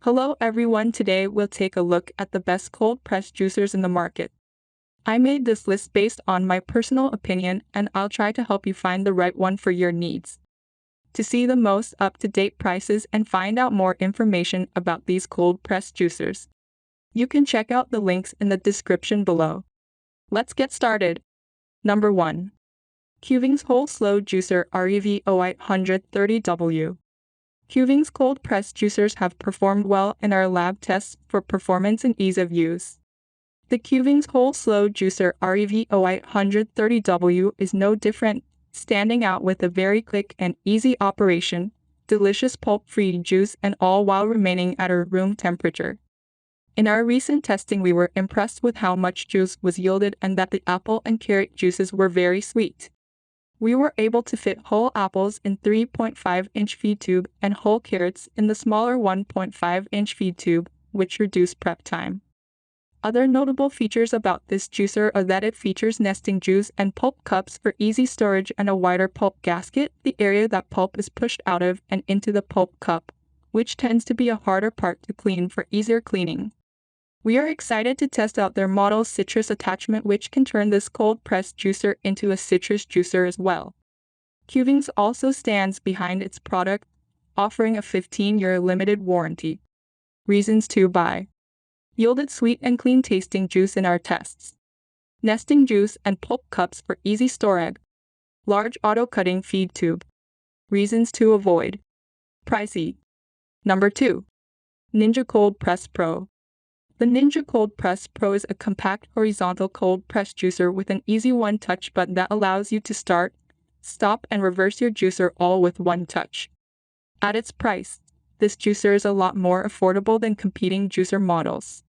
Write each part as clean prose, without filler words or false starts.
Hello everyone, today we'll take a look at the best cold pressed juicers in the market. I made this list based on my personal opinion and I'll try to help you find the right one for your needs. To see the most up-to-date prices and find out more information about these cold pressed juicers, you can check out the links in the description below. Let's get started. Number 1. Kuvings Whole Slow Juicer REI 830W. Kuvings cold pressed juicers have performed well in our lab tests for performance and ease of use. The Kuvings Whole Slow Juicer REI 830W is no different, standing out with a very quick and easy operation, delicious pulp-free juice, and all while remaining at our room temperature. In our recent testing, we were impressed with how much juice was yielded and that the apple and carrot juices were very sweet. We were able to fit whole apples in 3.5-inch feed tube and whole carrots in the smaller 1.5-inch feed tube, which reduced prep time. Other notable features about this juicer are that it features nesting juice and pulp cups for easy storage and a wider pulp gasket, the area that pulp is pushed out of and into the pulp cup, which tends to be a harder part to clean for easier cleaning. We are excited to test out their model's citrus attachment, which can turn this cold-pressed juicer into a citrus juicer as well. Kuvings also stands behind its product, offering a 15-year limited warranty. Reasons to buy. Yielded sweet and clean-tasting juice in our tests. Nesting juice and pulp cups for easy storage. Large auto-cutting feed tube. Reasons to avoid. Pricey. Number 2. Ninja Cold Press Pro. The Ninja Cold Press Pro is a compact horizontal cold press juicer with an easy one-touch button that allows you to start, stop, and reverse your juicer all with one touch. At its price, this juicer is a lot more affordable than competing juicer models.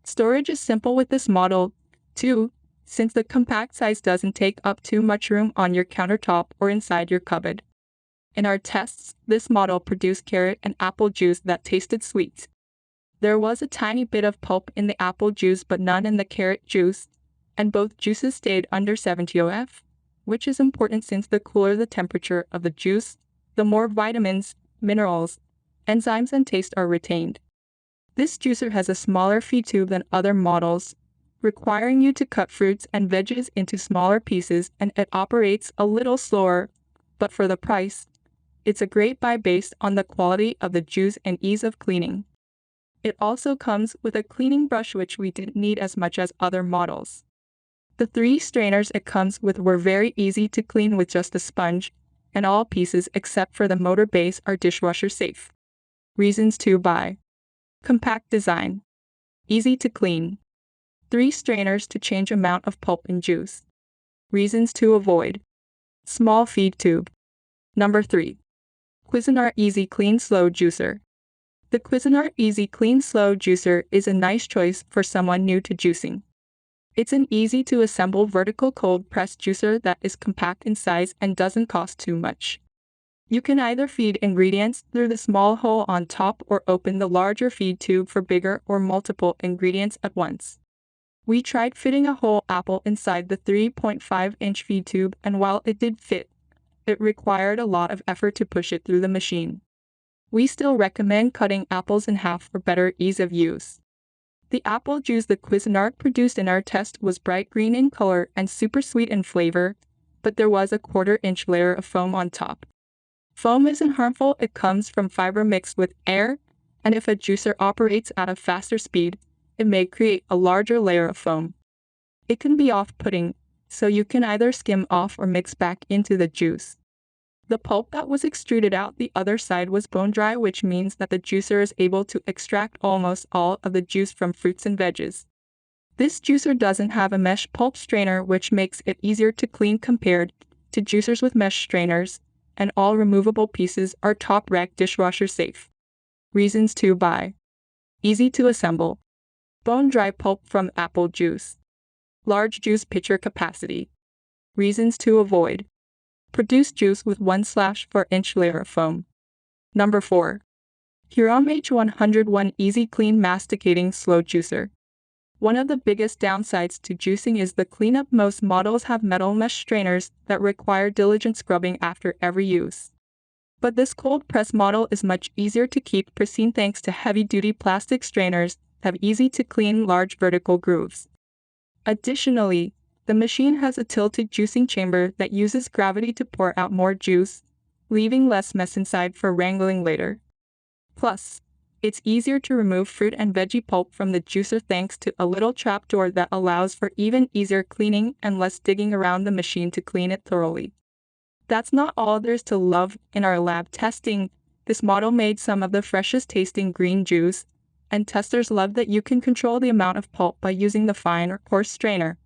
Storage is simple with this model, too, since the compact size doesn't take up too much room on your countertop or inside your cupboard. In our tests, this model produced carrot and apple juice that tasted sweet. There was a tiny bit of pulp in the apple juice but none in the carrot juice, and both juices stayed under 70 degrees, which is important since the cooler the temperature of the juice, the more vitamins, minerals, enzymes, and taste are retained. This juicer has a smaller feed tube than other models, requiring you to cut fruits and veggies into smaller pieces, and it operates a little slower, but for the price, it's a great buy based on the quality of the juice and ease of cleaning. It also comes with a cleaning brush, which we didn't need as much as other models. The 3 strainers it comes with were very easy to clean with just a sponge, and all pieces except for the motor base are dishwasher safe. Reasons to buy. Compact design. Easy to clean. 3 strainers to change amount of pulp and juice. Reasons to avoid. Small feed tube. Number 3. Cuisinart Easy Clean Slow Juicer. The Cuisinart Easy Clean Slow Juicer is a nice choice for someone new to juicing. It's an easy-to-assemble vertical cold-pressed juicer that is compact in size and doesn't cost too much. You can either feed ingredients through the small hole on top or open the larger feed tube for bigger or multiple ingredients at once. We tried fitting a whole apple inside the 3.5-inch feed tube, and while it did fit, it required a lot of effort to push it through the machine. We still recommend cutting apples in half for better ease of use. The apple juice the Cuisinart produced in our test was bright green in color and super sweet in flavor, but there was a 1/4-inch layer of foam on top. Foam isn't harmful, it comes from fiber mixed with air, and if a juicer operates at a faster speed, it may create a larger layer of foam. It can be off-putting, so you can either skim off or mix back into the juice. The pulp that was extruded out the other side was bone dry, which means that the juicer is able to extract almost all of the juice from fruits and veggies. This juicer doesn't have a mesh pulp strainer, which makes it easier to clean compared to juicers with mesh strainers, and all removable pieces are top-rack dishwasher safe. Reasons to buy. Easy to assemble. Bone dry pulp from apple juice. Large juice pitcher capacity. Reasons to avoid. Produce juice with 1/4-inch layer of foam. Number 4. Hurom H101 Easy Clean Masticating Slow Juicer. One of the biggest downsides to juicing is the cleanup. Most models have metal mesh strainers that require diligent scrubbing after every use. But this cold press model is much easier to keep pristine thanks to heavy-duty plastic strainers that have easy-to-clean large vertical grooves. Additionally, the machine has a tilted juicing chamber that uses gravity to pour out more juice, leaving less mess inside for wrangling later. Plus, it's easier to remove fruit and veggie pulp from the juicer thanks to a little trapdoor that allows for even easier cleaning and less digging around the machine to clean it thoroughly. That's not all there's to love. In our lab testing, this model made some of the freshest tasting green juice, and testers love that you can control the amount of pulp by using the fine or coarse strainer.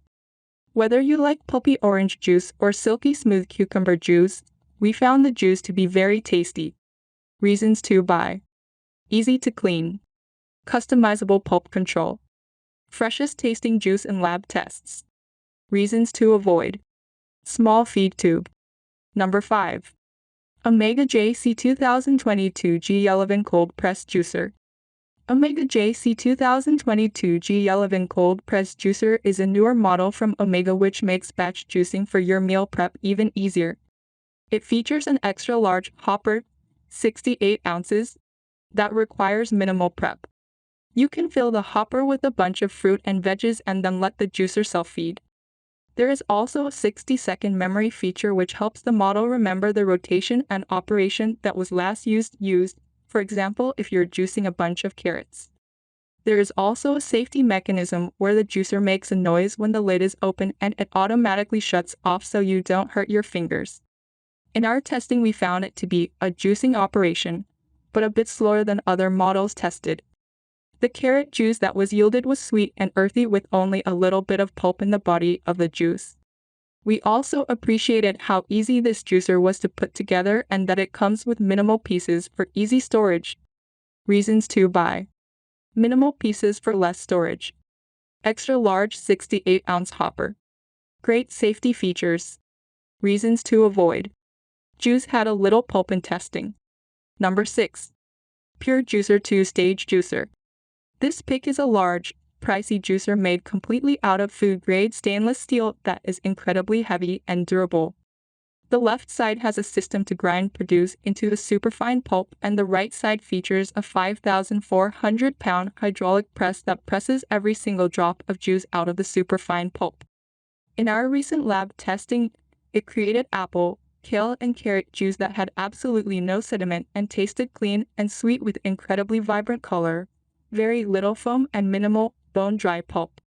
Whether you like pulpy orange juice or silky smooth cucumber juice, we found the juice to be very tasty. Reasons to buy: easy to clean, customizable pulp control, freshest tasting juice in lab tests. Reasons to avoid: small feed tube. Number 5. Omega JC 2022 G11 Cold Press Juicer. Omega JC 2022 G11 Cold Press Juicer is a newer model from Omega which makes batch juicing for your meal prep even easier. It features an extra large hopper, 68 ounces, that requires minimal prep. You can fill the hopper with a bunch of fruit and veggies and then let the juicer self-feed. There is also a 60-second memory feature which helps the model remember the rotation and operation that was last used, for example, if you're juicing a bunch of carrots. There is also a safety mechanism where the juicer makes a noise when the lid is open and it automatically shuts off so you don't hurt your fingers. In our testing we found it to be a juicing operation, but a bit slower than other models tested. The carrot juice that was yielded was sweet and earthy with only a little bit of pulp in the body of the juice. We also appreciated how easy this juicer was to put together and that it comes with minimal pieces for easy storage. Reasons to buy: minimal pieces for less storage, extra large 68-ounce hopper, great safety features. Reasons to avoid: juice had a little pulp in testing. Number 6. Pure Juicer 2-Stage Juicer. This pick is a large, pricey juicer made completely out of food-grade stainless steel that is incredibly heavy and durable. The left side has a system to grind produce into a superfine pulp and the right side features a 5,400-pound hydraulic press that presses every single drop of juice out of the superfine pulp. In our recent lab testing, it created apple, kale and carrot juice that had absolutely no sediment and tasted clean and sweet with incredibly vibrant color, very little foam and minimal bone-dry pulp.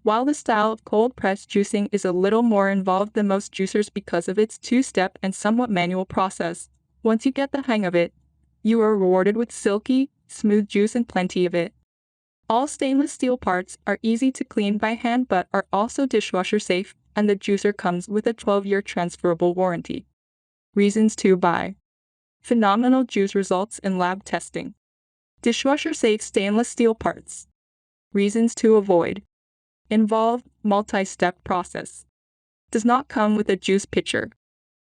While the style of cold-press juicing is a little more involved than most juicers because of its two-step and somewhat manual process, once you get the hang of it, you are rewarded with silky, smooth juice and plenty of it. All stainless steel parts are easy to clean by hand but are also dishwasher safe, and the juicer comes with a 12-year transferable warranty. Reasons to buy: phenomenal juice results in lab testing, dishwasher-safe stainless steel parts. Reasons to avoid: involved, multi-step process, does not come with a juice pitcher.